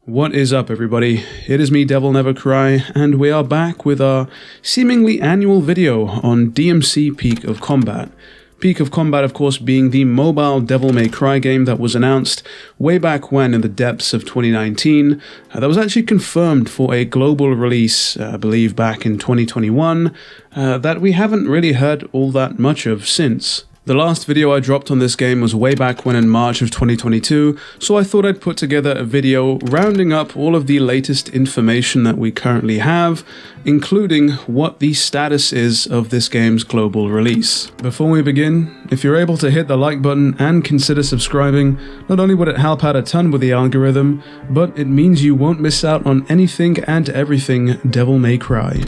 What is up, everybody? It is me, DevilNeverCry, and we are back with our seemingly annual video on DMC Peak of Combat. Peak of Combat, of course, being the mobile Devil May Cry game that was announced way back when in the depths of 2019. That was actually confirmed for a global release, I believe back in 2021, that we haven't really heard all that much of since. The last video I dropped on this game was way back when in March of 2022, so I thought I'd put together a video rounding up all of the latest information that we currently have, including what the status is of this game's global release. Before we begin, if you're able to hit the like button and consider subscribing, not only would it help out a ton with the algorithm, but it means you won't miss out on anything and everything Devil May Cry.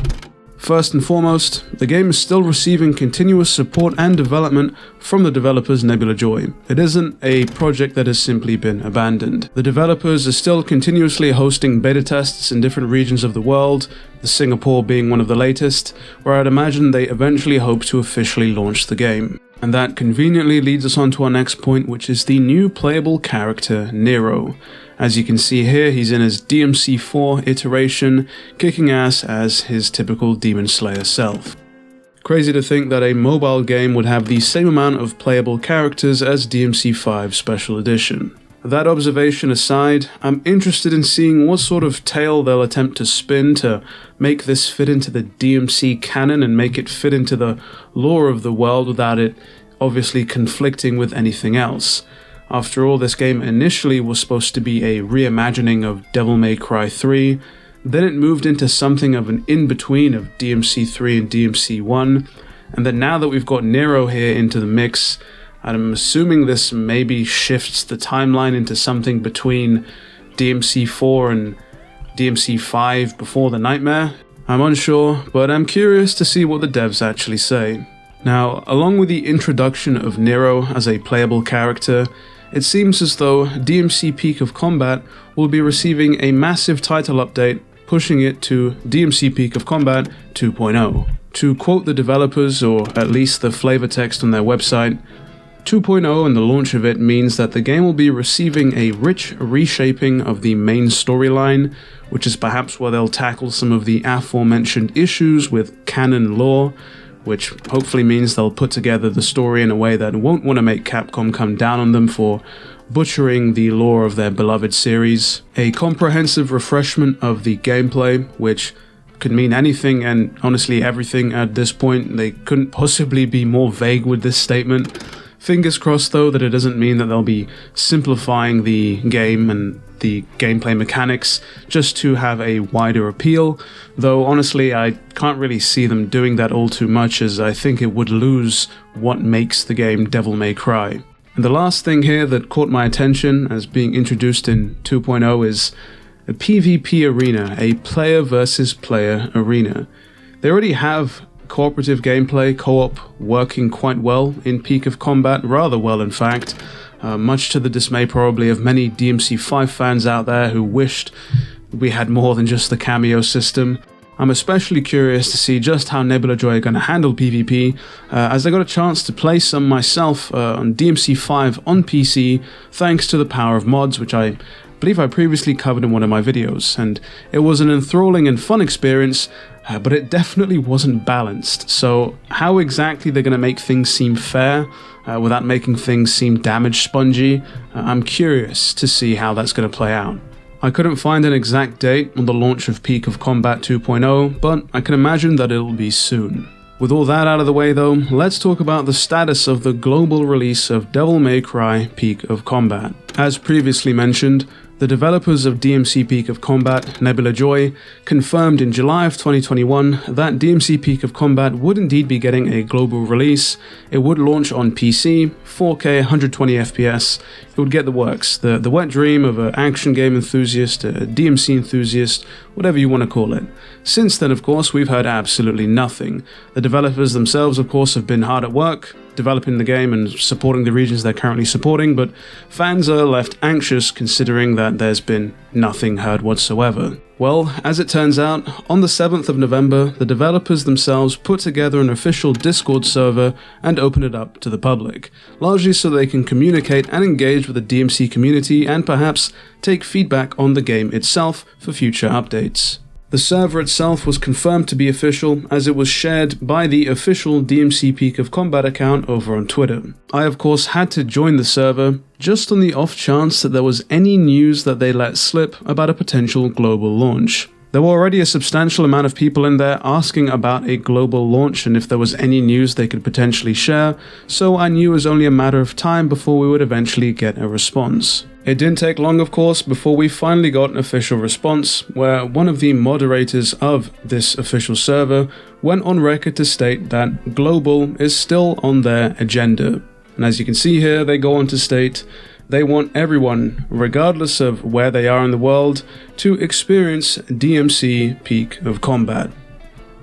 First and foremost, the game is still receiving continuous support and development from the developers NebulaJoy. It isn't a project that has simply been abandoned. The developers are still continuously hosting beta tests in different regions of the world, the Singapore being one of the latest, where I'd imagine they eventually hope to officially launch the game. And that conveniently leads us on to our next point, which is the new playable character, Nero. As you can see here, he's in his DMC4 iteration, kicking ass as his typical Demon Slayer self. Crazy to think that a mobile game would have the same amount of playable characters as DMC5 Special Edition. That observation aside, I'm interested in seeing what sort of tale they'll attempt to spin to make this fit into the DMC canon and make it fit into the lore of the world without it obviously conflicting with anything else. After all, this game initially was supposed to be a reimagining of Devil May Cry 3, then it moved into something of an in-between of DMC 3 and DMC 1, and then now that we've got Nero here into the mix, I'm assuming this maybe shifts the timeline into something between DMC 4 and DMC 5 before the Nightmare. I'm unsure, but I'm curious to see what the devs actually say. Now, along with the introduction of Nero as a playable character, it seems as though DMC Peak of Combat will be receiving a massive title update, pushing it to DMC Peak of Combat 2.0. To quote the developers, or at least the flavor text on their website, 2.0 and the launch of it means that the game will be receiving a rich reshaping of the main storyline, which is perhaps where they'll tackle some of the aforementioned issues with canon lore, which hopefully means they'll put together the story in a way that won't want to make Capcom come down on them for butchering the lore of their beloved series. A comprehensive refreshment of the gameplay, which could mean anything and honestly everything at this point. They couldn't possibly be more vague with this statement. Fingers crossed though that it doesn't mean that they'll be simplifying the game and the gameplay mechanics just to have a wider appeal, though honestly I can't really see them doing that all too much, as I think it would lose what makes the game Devil May Cry. And the last thing here that caught my attention as being introduced in 2.0 is a PvP arena, a player versus player arena. They already have cooperative gameplay, co-op, working quite well in Peak of Combat, rather well in fact, much to the dismay probably of many DMC5 fans out there who wished we had more than just the cameo system. I'm especially curious to see just how NebulaJoy are going to handle PvP, as I got a chance to play some myself on DMC5 on PC thanks to the power of mods, which I believe I previously covered in one of my videos, and it was an enthralling and fun experience, but it definitely wasn't balanced. So how exactly they're going to make things seem fair without making things seem damage spongy, I'm curious to see how that's going to play out. I couldn't find an exact date on the launch of Peak of Combat 2.0, but I can imagine that it'll be soon. With all that out of the way though, let's talk about the status of the global release of Devil May Cry Peak of Combat. As previously mentioned, the developers of DMC Peak of Combat, NebulaJoy, confirmed in July of 2021 that DMC Peak of Combat would indeed be getting a global release. It would launch on PC, 4K, 120 FPS. It would get the works, the wet dream of an action game enthusiast, a DMC enthusiast, whatever you want to call it. Since then, of course, we've heard absolutely nothing. The developers themselves, of course, have been hard at work, developing the game and supporting the regions they're currently supporting, but fans are left anxious considering that there's been nothing heard whatsoever. Well, as it turns out, on the 7th of November, the developers themselves put together an official Discord server and opened it up to the public, largely so they can communicate and engage with the DMC community and perhaps take feedback on the game itself for future updates. The server itself was confirmed to be official as it was shared by the official DMC Peak of Combat account over on Twitter. I of course had to join the server just on the off chance that there was any news that they let slip about a potential global launch. There were already a substantial amount of people in there asking about a global launch and if there was any news they could potentially share, so I knew it was only a matter of time before we would eventually get a response. It didn't take long, of course, before we finally got an official response, where one of the moderators of this official server went on record to state that global is still on their agenda. And as you can see here, they go on to state they want everyone, regardless of where they are in the world, to experience DMC Peak of Combat.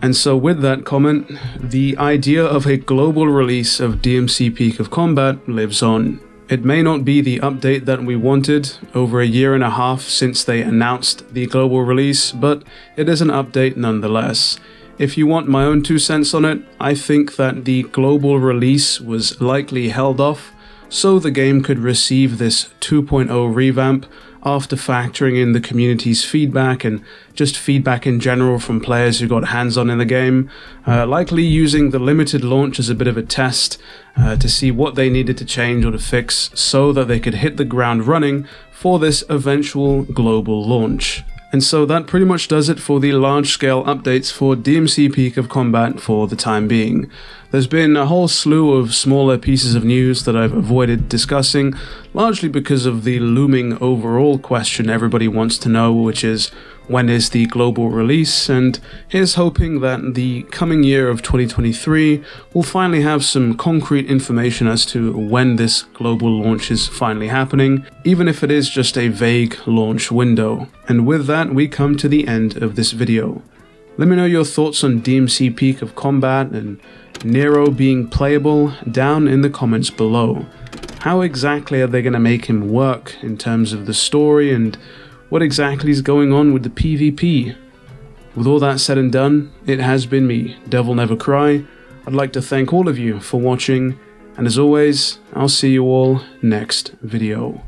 And so with that comment, the idea of a global release of DMC Peak of Combat lives on. It may not be the update that we wanted over a year and a half since they announced the global release, but it is an update nonetheless. If you want my own 2 cents on it, I think that the global release was likely held off so the game could receive this 2.0 revamp after factoring in the community's feedback and just feedback in general from players who got hands-on in the game, likely using the limited launch as a bit of a test to see what they needed to change or to fix so that they could hit the ground running for this eventual global launch. And so that pretty much does it for the large-scale updates for DMC Peak of Combat for the time being. There's been a whole slew of smaller pieces of news that I've avoided discussing, largely because of the looming overall question everybody wants to know, which is, when is the global release? And here's hoping that the coming year of 2023 will finally have some concrete information as to when this global launch is finally happening, even if it is just a vague launch window. And with that, we come to the end of this video. Let me know your thoughts on DMC Peak of Combat and Nero being playable down in the comments below. How exactly are they going to make him work in terms of the story, and what exactly is going on with the PvP? With all that said and done, it has been me, DevilNeverCry. I'd like to thank all of you for watching, and as always, I'll see you all next video.